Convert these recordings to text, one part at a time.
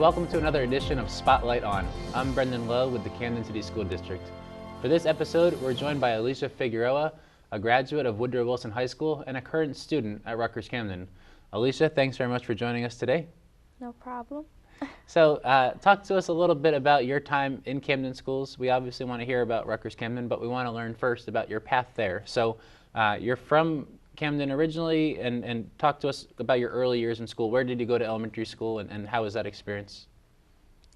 welcome to another edition of Spotlight On. I'm Brendan Lowe with the Camden City School District. For this episode, we're joined by Alesha Figueroa, a graduate of Woodrow Wilson High School and a current student at Rutgers Camden. Alesha, thanks very much for joining us today. No problem. So talk to us a little bit about your time in Camden schools. We obviously want to hear about Rutgers Camden, but we want to learn first about your path there. So you're from Camden originally, and talk to us about your early years in school. Where did you go to elementary school, and how was that experience?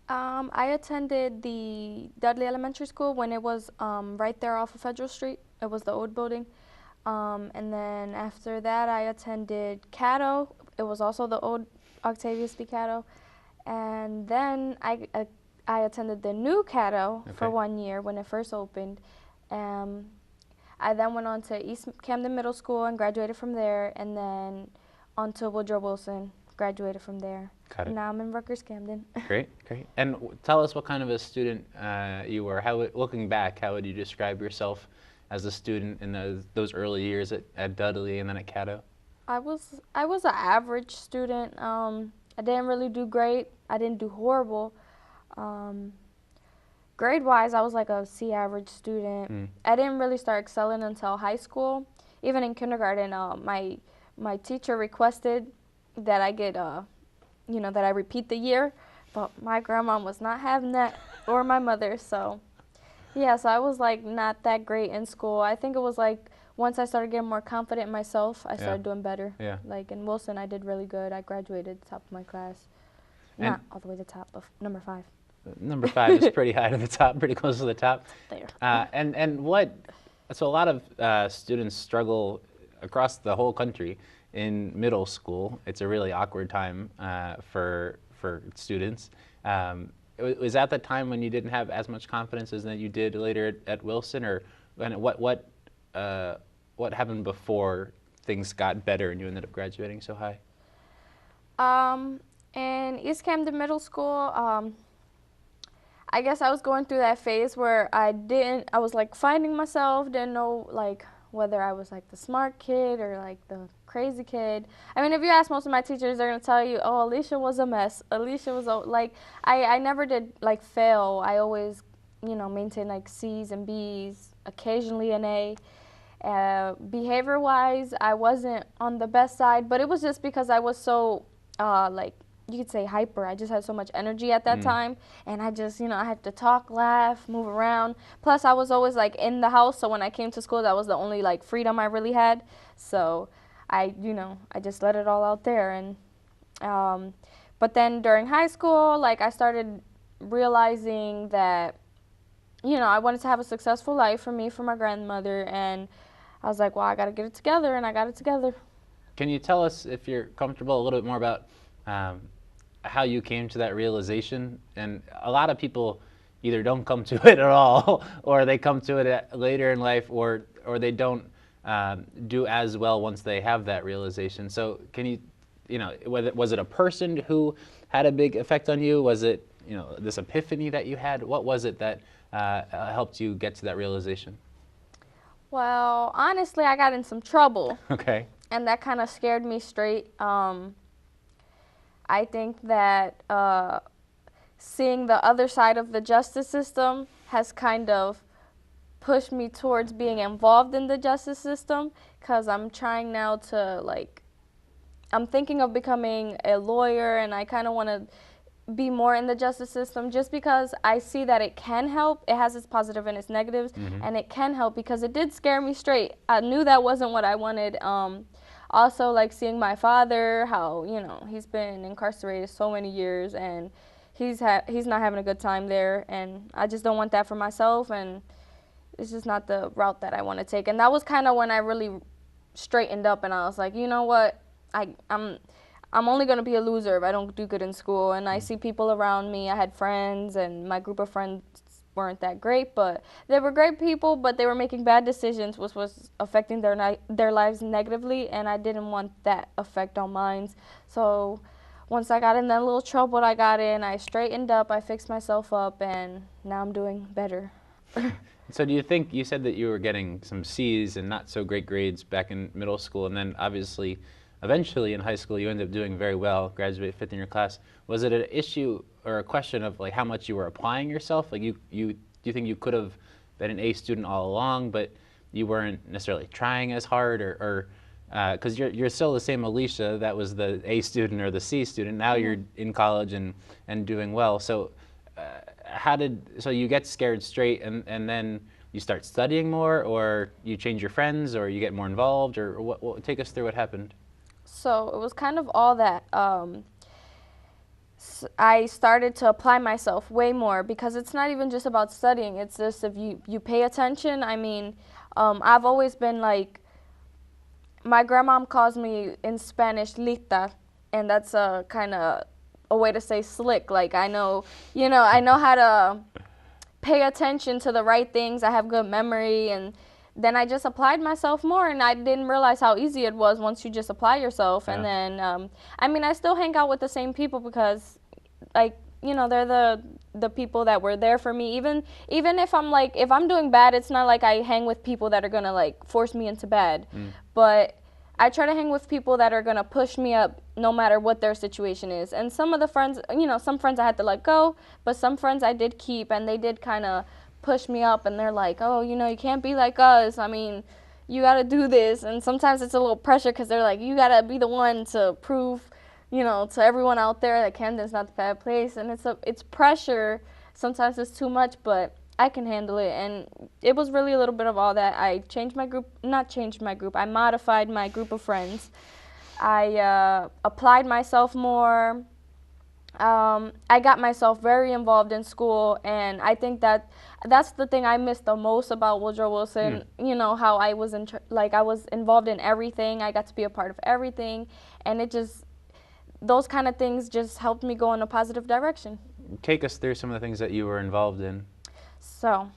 I attended the Dudley Elementary School when it was right there off of Federal Street. It was the old building. And then after that, I attended Caddo. It was also the old Octavius B. Caddo. And then I attended the new Caddo for 1 year when it first opened. I then went on to East Camden Middle School and graduated from there, and then on to Woodrow Wilson, graduated from there. Got it. Now I'm in Rutgers Camden. Great, great. And tell us what kind of a student you were. Looking back, how would you describe yourself as a student in those early years at Dudley and then at Caddo? I was an average student. I didn't really do great. I didn't do horrible. Grade-wise, I was like a C average student. I didn't really start excelling until high school. Even in kindergarten, my teacher requested that I get, that I repeat the year, but my grandma was not having that, or my mother. So, yeah, so I was like not that great in school. I think it was like once I started getting more confident in myself, I started doing better. Yeah. Like in Wilson, I did really good. I graduated top of my class. Not all the way to the top, but number 5. Number 5 is pretty high to the top, pretty close to the top. There. So a lot of students struggle across the whole country in middle school. It's a really awkward time for students. Was that the time when you didn't have as much confidence as that you did later at Wilson, or what happened before things got better and you ended up graduating so high? In East Camden Middle School, I guess I was going through that phase where I was like finding myself, didn't know like whether I was like the smart kid or like the crazy kid. I mean, if you ask most of my teachers, they're gonna tell you, oh, Alesha was a mess. Alesha was like, I never did like fail. I always, maintained like C's and B's, occasionally an A. Behavior-wise, I wasn't on the best side, but it was just because I was so you could say hyper. I just had so much energy at that time, and I just, I had to talk, laugh, move around. Plus, I was always like in the house, so when I came to school, that was the only like freedom I really had. So I just let it all out there. And but then during high school, like I started realizing that, I wanted to have a successful life for me, for my grandmother, and I was like, well, I got to get it together, and I got it together. Can you tell us, if you're comfortable, a little bit more about how you came to that realization? And a lot of people either don't come to it at all, or they come to it later in life, or they don't do as well once they have that realization. So can you, was it a person who had a big effect on you? Was it, this epiphany that you had? What was it that helped you get to that realization? Well, honestly, I got in some trouble. Okay. And that kind of scared me straight. I think that seeing the other side of the justice system has kind of pushed me towards being involved in the justice system, because I'm trying now to, I'm thinking of becoming a lawyer, and I kind of want to be more in the justice system just because I see that it can help. It has its positive and its negatives, and it can help, because it did scare me straight. I knew that wasn't what I wanted. Also, like seeing my father, how, he's been incarcerated so many years, and he's not having a good time there, and I just don't want that for myself, and it's just not the route that I want to take. And that was kind of when I really straightened up, and I was like, you know what, I'm only going to be a loser if I don't do good in school. And I see people around me. I had friends, and my group of friends weren't that great, but they were great people, but they were making bad decisions, which was affecting their lives negatively, and I didn't want that effect on mine. So once I got in that little trouble I got in, I straightened up, I fixed myself up, and now I'm doing better. So do you think, you said that you were getting some C's and not so great grades back in middle school, and then obviously eventually in high school you ended up doing very well, graduated 5th in your class. Was it an issue or a question of like how much you were applying yourself? Like do you think you could have been an A student all along, but you weren't necessarily trying as hard, or because you're still the same Alesha that was the A student or the C student. Now you're in college and doing well. So so you get scared straight and then you start studying more, or you change your friends, or you get more involved, or what take us through what happened? So it was kind of all that. I started to apply myself way more, because it's not even just about studying. It's just if you pay attention. I mean, I've always been like, my grandmom calls me in Spanish lista, and that's a kind of a way to say slick. Like I know how to pay attention to the right things. I have good memory, and then I just applied myself more, and I didn't realize how easy it was once you just apply yourself. Yeah. And then, I mean, I still hang out with the same people because, like, they're the people that were there for me. Even if I'm doing bad, it's not like I hang with people that are gonna like force me into bad. But I try to hang with people that are gonna push me up no matter what their situation is. And some of the friends, some friends I had to let go, but some friends I did keep, and they did kind of push me up, and they're like, oh, you can't be like us. I mean, you got to do this. And sometimes it's a little pressure because they're like, you got to be the one to prove, to everyone out there that Camden's not the bad place. And it's pressure. Sometimes it's too much, but I can handle it. And it was really a little bit of all that. I I modified my group of friends. I applied myself more. I got myself very involved in school, and I think that's the thing I miss the most about Woodrow Wilson. How I was I was involved in everything. I got to be a part of everything, and those kind of things just helped me go in a positive direction. Take us through some of the things that you were involved in. So,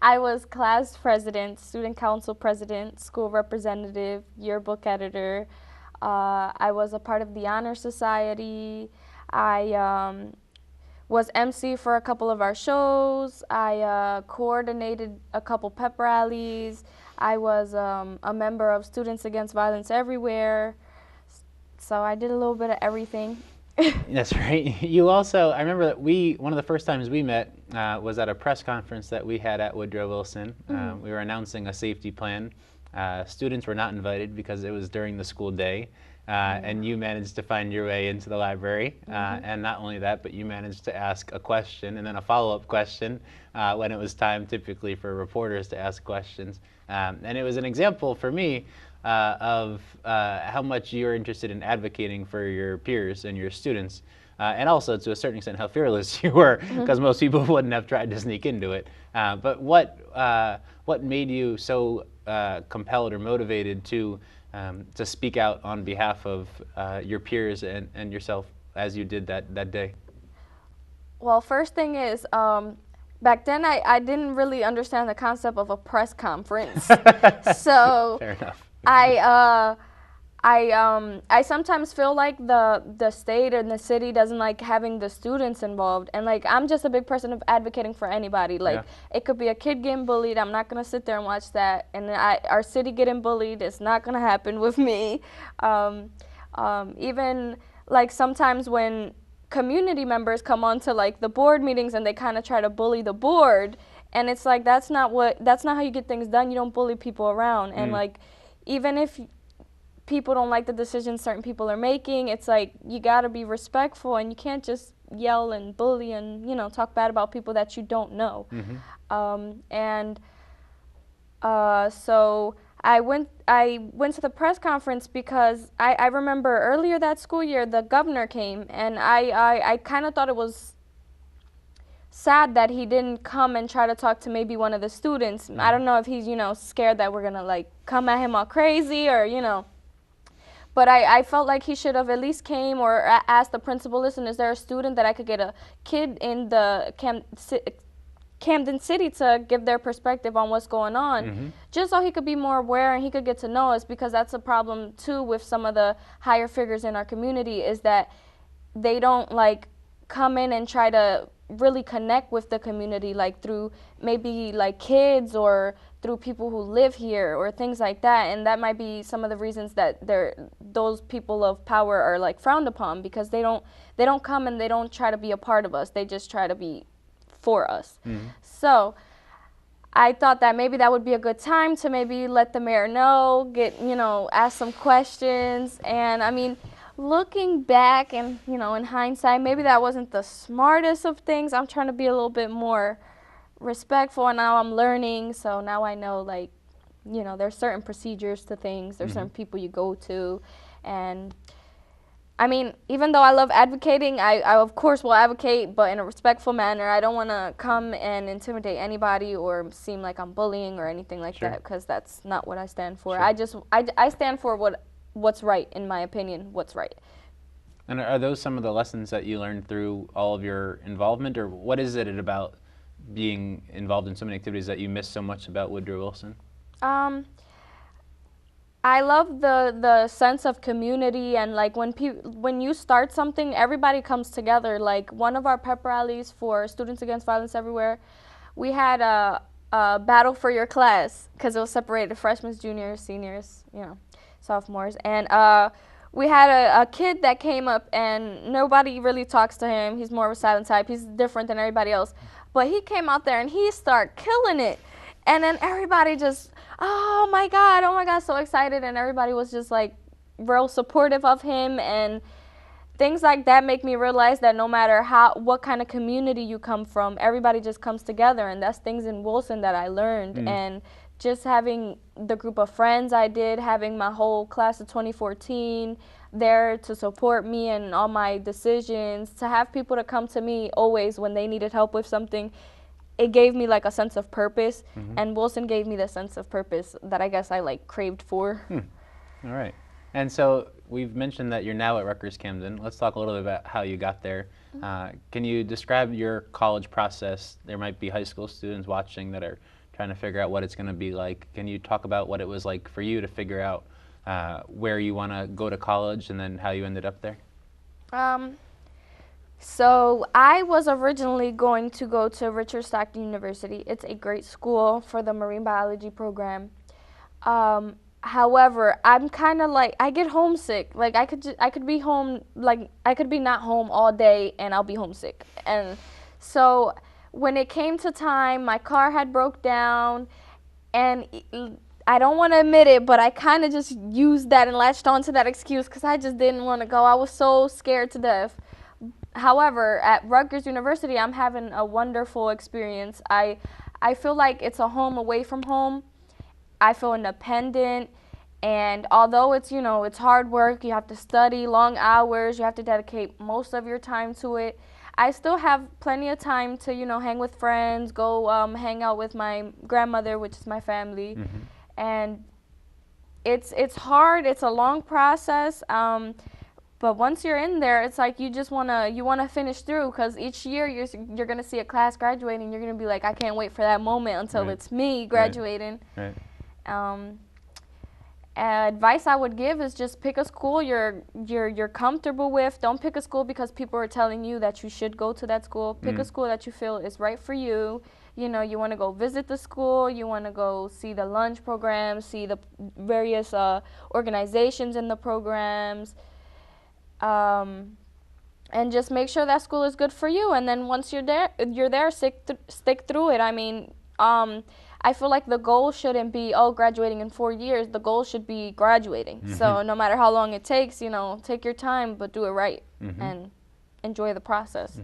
I was class president, student council president, school representative, yearbook editor. I was a part of the honor society. I was MC for a couple of our shows. I coordinated a couple pep rallies. I was a member of Students Against Violence Everywhere. So I did a little bit of everything. That's right. You also, I remember that one of the first times we met was at a press conference that we had at Woodrow Wilson. We were announcing a safety plan. Students were not invited because it was during the school day. And you managed to find your way into the library. And not only that, but you managed to ask a question and then a follow-up question when it was time typically for reporters to ask questions. And it was an example for me of how much you're interested in advocating for your peers and your students. And also, to a certain extent, how fearless you were, because most people wouldn't have tried to sneak into it. But what made you so compelled or motivated to speak out on behalf of your peers and yourself as you did that day? Well, first thing is, back then I didn't really understand the concept of a press conference. So fair enough. I sometimes feel like the state and the city doesn't like having the students involved, and like I'm just a big person of advocating for anybody. Like it could be a kid getting bullied, I'm not gonna sit there and watch that, and our city getting bullied, it's not gonna happen with me. Even like sometimes when community members come on to like the board meetings and they kind of try to bully the board, and it's like that's not how you get things done. You don't bully people around, and like even if people don't like the decisions certain people are making, it's like you gotta be respectful, and you can't just yell and bully and talk bad about people that you don't know. So I went to the press conference because I remember earlier that school year the governor came, and I kind of thought it was sad that he didn't come and try to talk to maybe one of the students. I don't know if he's scared that we're gonna like come at him all crazy or but I felt like he should have at least came or asked the principal, listen, is there a student that I could get a kid in the Camden City to give their perspective on what's going on, just so he could be more aware and he could get to know us, because that's a problem too with some of the higher figures in our community, is that they don't like come in and try to really connect with the community, like through maybe like kids or through people who live here or things like that, and that might be some of the reasons that those people of power are like frowned upon, because they don't come and they don't try to be a part of us. They just try to be for us. So I thought that maybe that would be a good time to maybe let the mayor know, ask some questions. And I mean, looking back and, in hindsight, maybe that wasn't the smartest of things. I'm trying to be a little bit more respectful, and now I'm learning. So now I know, like, there's certain procedures to things. There's certain people you go to. And I mean, even though I love advocating, I of course will advocate, but in a respectful manner. I don't want to come and intimidate anybody or seem like I'm bullying or anything like that, because that's not what I stand for. I stand for what's right, in my opinion, what's right. And are those some of the lessons that you learned through all of your involvement, or what is it about being involved in so many activities that you miss so much about Woodrow Wilson? I love the sense of community, and like when you start something, everybody comes together. Like one of our pep rallies for Students Against Violence Everywhere, we had a battle for your class, because it was separated freshmen, juniors, seniors, sophomores, and we had a kid that came up, and nobody really talks to him. He's more of a silent type. He's different than everybody else, but he came out there and he started killing it. And then everybody just, oh my God, so excited. And everybody was just like real supportive of him. And things like that make me realize that no matter what kind of community you come from, everybody just comes together. And that's things in Wilson that I learned. And just having the group of friends I did, having my whole class of 2014 there to support me and all my decisions, to have people to come to me always when they needed help with something, it gave me like a sense of purpose, and Wilson gave me the sense of purpose that I guess I like craved for. All right. And so we've mentioned that you're now at Rutgers Camden. Let's talk a little bit about how you got there. Can you describe your college process? There might be high school students watching that are trying to figure out what it's going to be like. Can you talk about what it was like for you to figure out where you want to go to college, and then how you ended up there? So I was originally going to go to Richard Stockton University. It's a great school for the marine biology program. However, I'm kind of like, I get homesick. Like I could be home, like I could be not home all day and I'll be homesick. And so when it came to time, my car had broke down, and I don't want to admit it, but I kind of just used that and latched onto that excuse because I just didn't want to go. I was so scared to death. However, at Rutgers University, I'm having a wonderful experience. I feel like it's a home away from home. I feel independent, and although it's, it's hard work, you have to study long hours, you have to dedicate most of your time to it, I still have plenty of time to, hang with friends, go hang out with my grandmother, which is my family. And it's hard, it's a long process. But once you're in there, it's like you wanna finish through, because each year you're gonna see a class graduating. You're gonna be like, I can't wait for that moment until it's me graduating. Right. Advice I would give is just pick a school you're comfortable with. Don't pick a school because people are telling you that you should go to that school. Pick a school that you feel is right for you. You want to go visit the school. You want to go see the lunch programs, see the various organizations in the programs. And just make sure that school is good for you. And then once you're there, stick through it. I mean, I feel like the goal shouldn't be, graduating in 4 years. The goal should be graduating. So no matter how long it takes, take your time, but do it right and enjoy the process.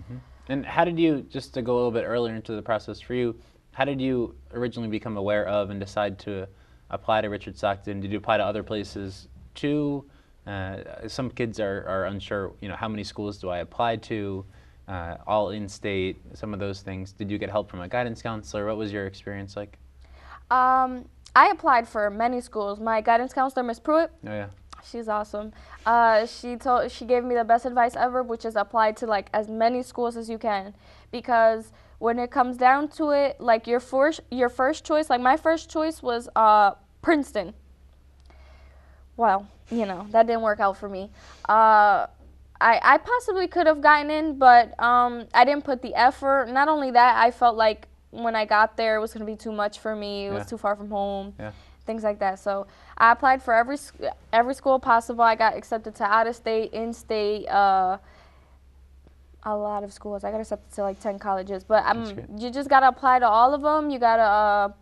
And how did you, just to go a little bit earlier into the process for you, how did you originally become aware of and decide to apply to Richard Stockton? Did you apply to other places too? Some kids are unsure, how many schools do I apply to, all in-state, some of those things. Did you get help from a guidance counselor? What was your experience like? I applied for many schools. My guidance counselor, Miss Pruitt, Oh yeah. she's awesome. She gave me the best advice ever, which is apply to like as many schools as you can, because when it comes down to it, like your first choice, like my first choice was Princeton. Well, that didn't work out for me. I possibly could have gotten in, but I didn't put the effort. Not only that, I felt like when I got there it was going to be too much for me. It was too far from home. Yeah. Things like that. So I applied for every school possible. I got accepted to out of state, in state, a lot of schools. I got accepted to like 10 colleges. But you just got to apply to all of them. You got to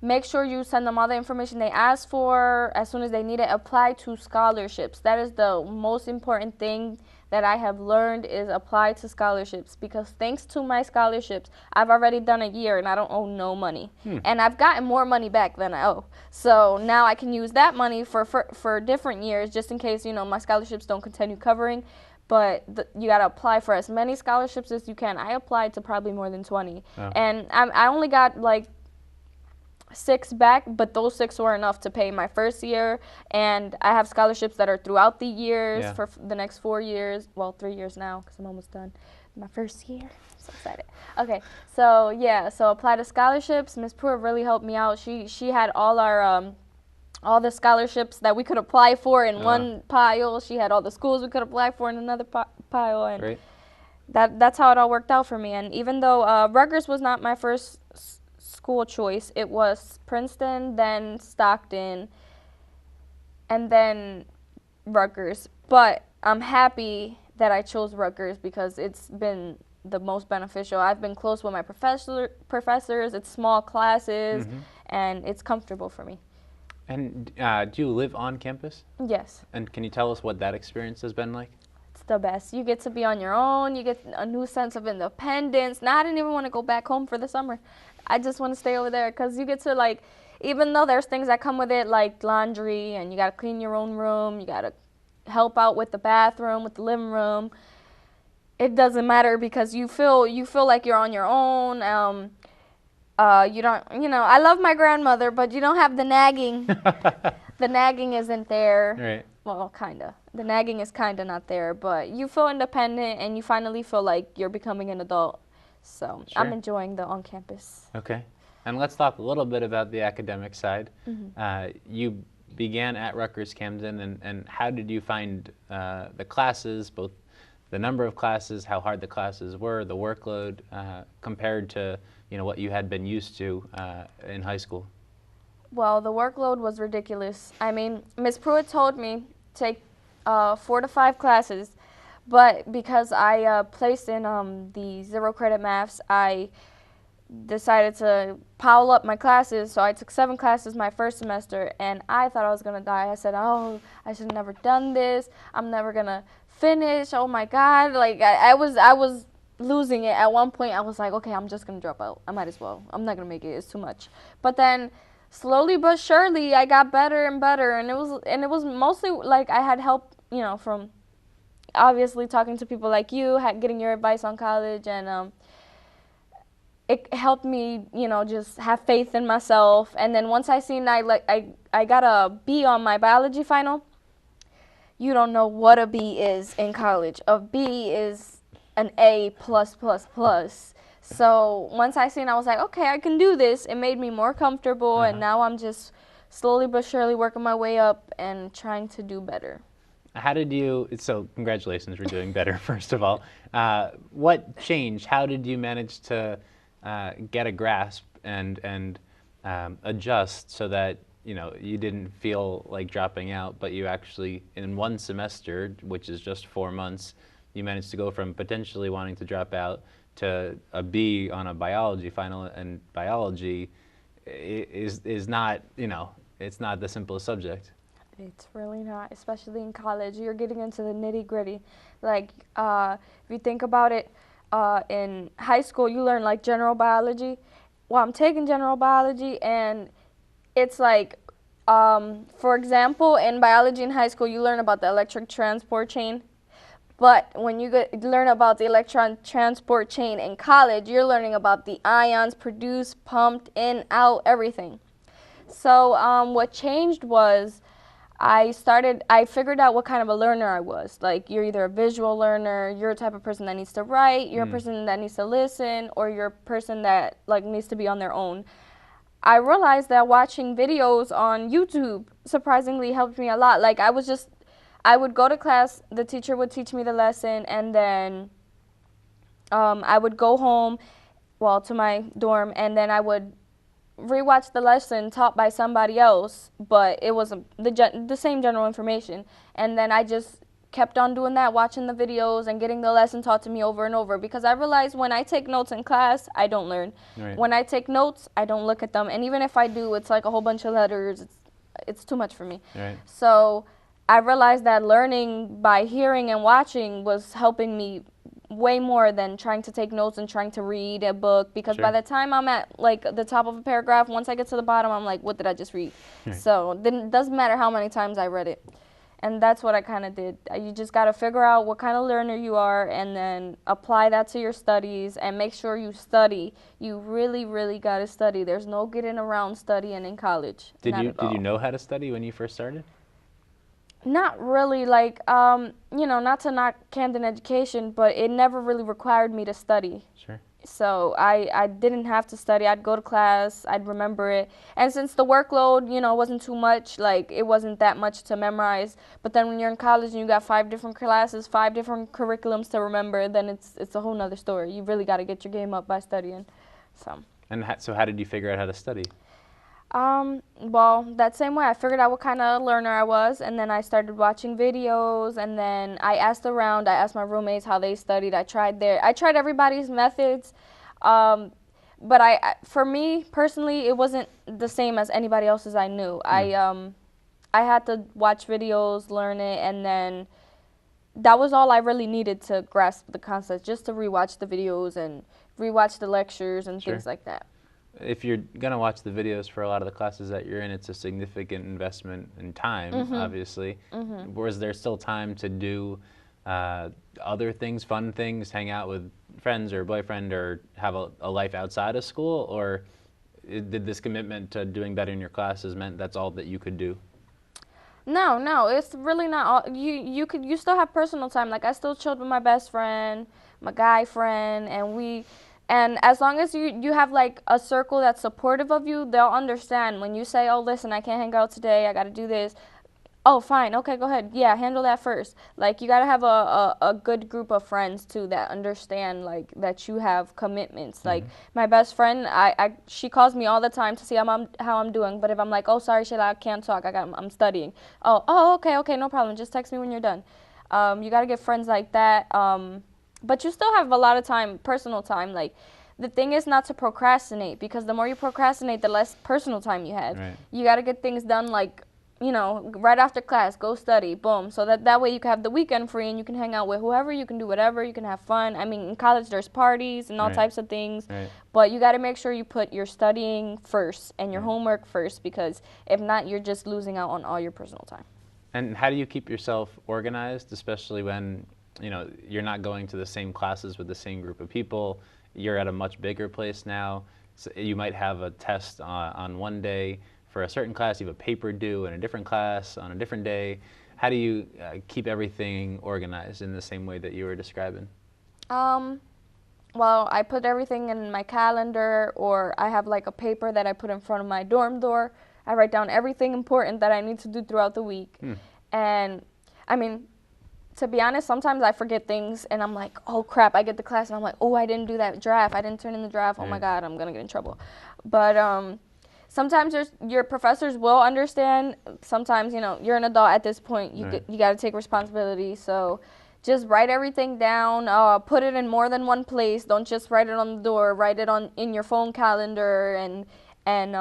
make sure you send them all the information they ask for as soon as they need it. Apply to scholarships. That is the most important thing that I have learned, is apply to scholarships, because thanks to my scholarships, I've already done a year and I don't owe no money. And I've gotten more money back than I owe. So now I can use that money for different years, just in case, you know, my scholarships don't continue covering. But you got to apply for as many scholarships as you can. I applied to probably more than 20. And I only got like 6 back, but those 6 were enough to pay my first year, and I have scholarships that are throughout the years for the next 4 years. Well, 3 years now, because I'm almost done my first year. I'm so excited. Okay, so yeah, so apply to scholarships. Miss Pruitt really helped me out. She had all all the scholarships that we could apply for in one pile. She had all the schools we could apply for in another pile, and Great. that's how it all worked out for me. And even though Rutgers was not my first school choice, it was Princeton, then Stockton, and then Rutgers. But I'm happy that I chose Rutgers because it's been the most beneficial. I've been close with my professors. It's small classes, and it's comfortable for me. And do you live on campus? Yes. And can you tell us what that experience has been like? It's the best. You get to be on your own. You get a new sense of independence. Now I didn't even want to go back home for the summer. I just want to stay over there, because you get to, like, even though there's things that come with it, like laundry, and you got to clean your own room, you got to help out with the bathroom, with the living room, it doesn't matter, because you feel like you're on your own. You don't, you know, I love my grandmother, but you don't have the nagging. The nagging isn't there. Right. Well, kind of. The nagging is kind of not there, but you feel independent, and you finally feel like you're becoming an adult. So I'm enjoying the on-campus. Okay. And let's talk a little bit about the academic side. You began at Rutgers Camden, and how did you find the classes, both the number of classes, how hard the classes were, the workload, compared to, you know, what you had been used to in high school? Well, the workload was ridiculous. I mean, Ms. Pruitt told me take 4 to 5 classes, but because I placed in the 0 credit maths, I decided to pile up my classes. So I took 7 classes my first semester, and I thought I was gonna die. I said, oh, I should have never done this. I'm never gonna finish. Oh my God! Like I was losing it at one point. I was like, okay, I'm just gonna drop out. I might as well. I'm not gonna make it. It's too much. But then, slowly but surely, I got better and better, and it was mostly like I had help, you know, from obviously talking to people like you, getting your advice on college, and it helped me, you know, just have faith in myself. And then once I seen I got a B on my biology final. You don't know what a B is in college. A B is an A+++. So once I seen, I was like, okay, I can do this. It made me more comfortable, and now I'm just slowly but surely working my way up and trying to do better. How did you, so congratulations for doing better, first of all. What changed? How did you manage to get a grasp and adjust so that, you know, you didn't feel like dropping out, but you actually, in one semester, which is just 4 months, you managed to go from potentially wanting to drop out to a B on a biology final, and biology is not, you know, it's not the simplest subject. It's really not, especially in college. You're getting into the nitty-gritty. Like, if you think about it, in high school, you learn, like, general biology. Well, I'm taking general biology, and it's like, for example, in biology in high school, you learn about the electric transport chain. But when you learn about the electron transport chain in college, you're learning about the ions produced, pumped, in, out, everything. So what changed was I figured out what kind of a learner I was. Like, you're either a visual learner, you're a type of person that needs to write, you're a person that needs to listen, or you're a person that, like, needs to be on their own. I realized that watching videos on YouTube surprisingly helped me a lot. Like, I would go to class, the teacher would teach me the lesson, and then I would go home, well, to my dorm, and then I would rewatch the lesson taught by somebody else, but it was the same general information. And then I just kept on doing that, watching the videos and getting the lesson taught to me over and over, because I realized when I take notes in class, I don't learn. Right. When I take notes, I don't look at them. And even if I do, it's like a whole bunch of letters. It's too much for me. Right. So I realized that learning by hearing and watching was helping me way more than trying to take notes and trying to read a book, because by the time I'm at like the top of a paragraph, once I get to the bottom, I'm like, what did I just read? Right. So then it doesn't matter how many times I read it. And that's what I kind of did. You just got to figure out what kind of learner you are and then apply that to your studies and make sure you study. You really, really got to study. There's no getting around studying in college. Did you know how to study when you first started? Not really, like, you know, not to knock Camden education, but it never really required me to study. Sure. So I didn't have to study. I'd go to class, I'd remember it. And since the workload, you know, wasn't too much, like, it wasn't that much to memorize. But then when you're in college and you got 5 different classes, 5 different curriculums to remember, then it's a whole nother story. You really got to get your game up by studying. So. And so how did you figure out how to study? Well, that same way, I figured out what kind of learner I was, and then I started watching videos, and then I asked around. I asked my roommates how they studied. I tried everybody's methods, but for me personally, it wasn't the same as anybody else's I knew. I had to watch videos, learn it, and then that was all I really needed to grasp the concept, just to rewatch the videos and rewatch the lectures and things like that. If you're going to watch the videos for a lot of the classes that you're in, it's a significant investment in time, obviously. Was there still time to do other things, fun things, hang out with friends or boyfriend, or have a life outside of school? Or did this commitment to doing better in your classes meant that's all that you could do? No, it's really not all. You still have personal time. Like, I still chilled with my best friend, my guy friend, and as long as you have like a circle that's supportive of you, they'll understand when you say, oh, listen, I can't hang out today, I got to do this. Oh, fine, okay, go ahead. Yeah, handle that first. Like, you got to have a good group of friends too that understand like that you have commitments. Like, my best friend, she calls me all the time to see how I'm doing. But if I'm like, oh, sorry, Shayla, I can't talk, I'm studying. Oh, okay, no problem. Just text me when you're done. You got to get friends like that. But you still have a lot of time, personal time. Like, the thing is not to procrastinate, because the more you procrastinate, the less personal time you have. Right. You got to get things done, like, you know, right after class, go study, boom. So that way you can have the weekend free and you can hang out with whoever, you can do whatever, you can have fun. I mean, in college there's parties and all types of things. Right. But you got to make sure you put your studying first and your homework first, because if not, you're just losing out on all your personal time. And how do you keep yourself organized, especially when, you know, you're not going to the same classes with the same group of people? You're at a much bigger place now. So you might have a test on one day for a certain class. You have a paper due in a different class on a different day. How do you keep everything organized in the same way that you were describing? Well, I put everything in my calendar, or I have like a paper that I put in front of my dorm door. I write down everything important that I need to do throughout the week. And I mean, to be honest, sometimes I forget things and I'm like, oh crap, I get to class and I'm like, oh, I didn't do that draft. I didn't turn in the draft. Oh my God, I'm going to get in trouble. But sometimes your professors will understand. Sometimes, you know, you're an adult at this point. You got to take responsibility. So just write everything down. Put it in more than one place. Don't just write it on the door. Write it in your phone calendar. And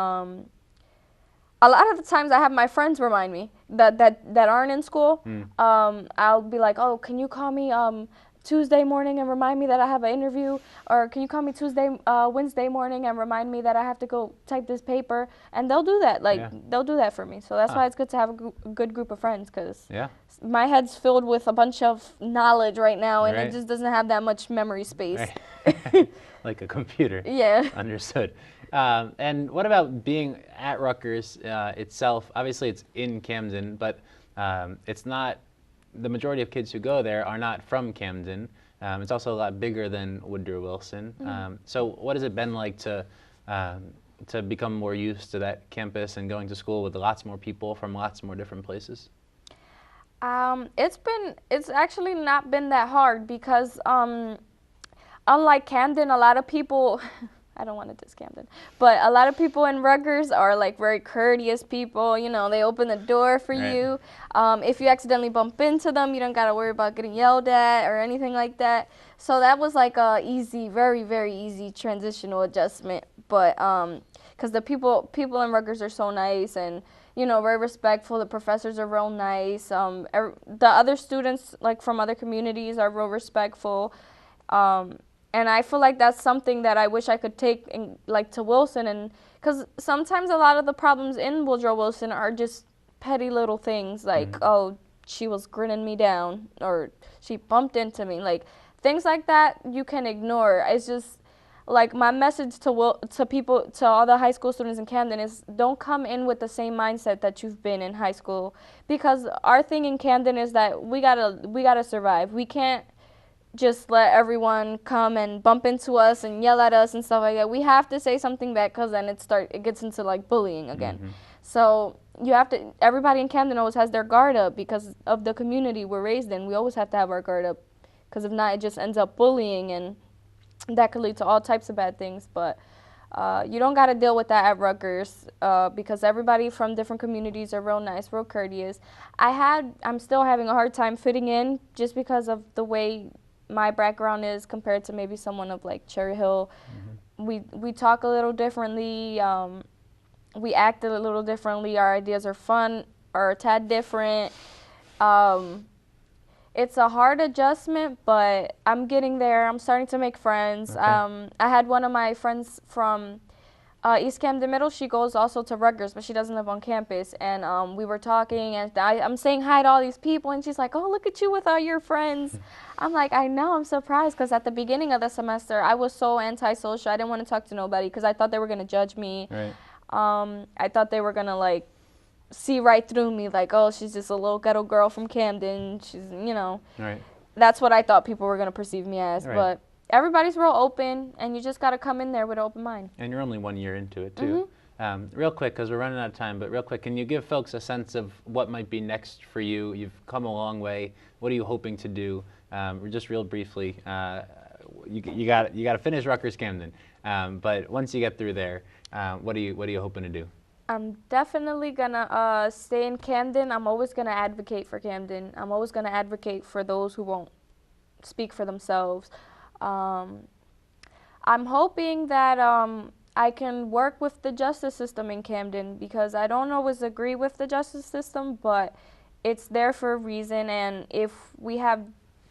a lot of the times I have my friends remind me that aren't in school. I'll be like, oh, can you call me Tuesday morning and remind me that I have an interview? Or can you call me Wednesday morning and remind me that I have to go type this paper? And they'll do that. They'll do that for me. So that's why it's good to have a good group of friends, because my head's filled with a bunch of knowledge right now, and it just doesn't have that much memory space. Like a computer. Yeah. Understood. And what about being at Rutgers itself? Obviously, it's in Camden, but it's not. The majority of kids who go there are not from Camden. It's also a lot bigger than Woodrow Wilson. So, what has it been like to become more used to that campus and going to school with lots more people from lots more different places? It's actually not been that hard, because unlike Camden, a lot of people, I don't want to diss Camden, but a lot of people in Rutgers are like very courteous people. You know, they open the door for Right. you. If you accidentally bump into them, you don't got to worry about getting yelled at or anything like that. So that was like a easy, very, very easy transitional adjustment. But because the people in Rutgers are so nice and, you know, very respectful. The professors are real nice. The other students, like from other communities, are real respectful. And I feel like that's something that I wish I could take in, like, to Wilson, and because sometimes a lot of the problems in Woodrow Wilson are just petty little things, like, oh, she was grinning me down, or she bumped into me, like things like that you can ignore. It's just like my message to people, to all the high school students in Camden is don't come in with the same mindset that you've been in high school, because our thing in Camden is that we gotta survive. We can't just let everyone come and bump into us and yell at us and stuff like that. We have to say something back, because then it gets into like bullying again. So you have to, everybody in Camden always has their guard up because of the community we're raised in. We always have to have our guard up, because if not, it just ends up bullying, and that could lead to all types of bad things. But you don't got to deal with that at Rutgers, because everybody from different communities are real nice, real courteous. I'm still having a hard time fitting in, just because of the way my background is compared to maybe someone of like Cherry Hill. We talk a little differently. We act a little differently. Our ideas are fun, or a tad different. It's a hard adjustment, but I'm getting there. I'm starting to make friends. Okay. I had one of my friends from East Camden Middle. She goes also to Rutgers, but she doesn't live on campus. And we were talking, and I'm saying hi to all these people, and she's like, oh, look at you with all your friends. I'm like, I know, I'm surprised, because at the beginning of the semester, I was so antisocial. I didn't want to talk to nobody, because I thought they were going to judge me. Right. I thought they were going to, like, see right through me, like, oh, she's just a little ghetto girl from Camden. She's, you know. Right. That's what I thought people were going to perceive me as. Right. But everybody's real open, and you just got to come in there with an open mind. And you're only 1 year into it, too. Real quick, because we're running out of time, but real quick, can you give folks a sense of what might be next for you? You've come a long way. What are you hoping to do? Just real briefly, you got to finish Rutgers Camden, but once you get through there, what are you hoping to do? I'm definitely gonna stay in Camden. I'm always gonna advocate for Camden. I'm always gonna advocate for those who won't speak for themselves. I'm hoping that I can work with the justice system in Camden, because I don't always agree with the justice system, but it's there for a reason. And if we have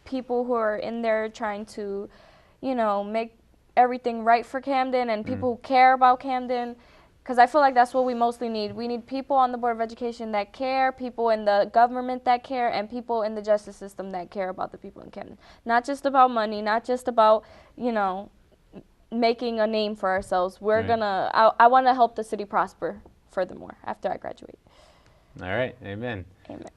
people who are in there trying to, you know, make everything right for Camden, and people who care about Camden, because I feel like that's what we mostly need. We need people on the Board of Education that care, people in the government that care, and people in the justice system that care about the people in Camden. Not just about money, not just about, you know, making a name for ourselves. We're gonna, I want to help the city prosper furthermore after I graduate. All right, amen. Amen.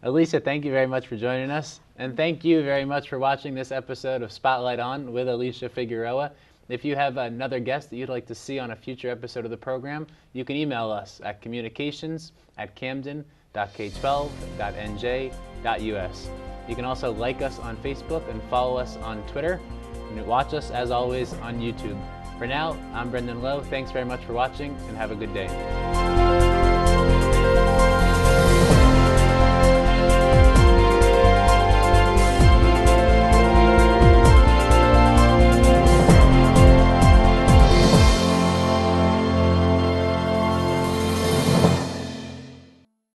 Alesha, thank you very much for joining us. And thank you very much for watching this episode of Spotlight On with Alesha Figueroa. If you have another guest that you'd like to see on a future episode of the program, you can email us at communications@camden.k12.nj.us. You can also like us on Facebook and follow us on Twitter. And watch us, as always, on YouTube. For now, I'm Brendan Lowe. Thanks very much for watching, and have a good day.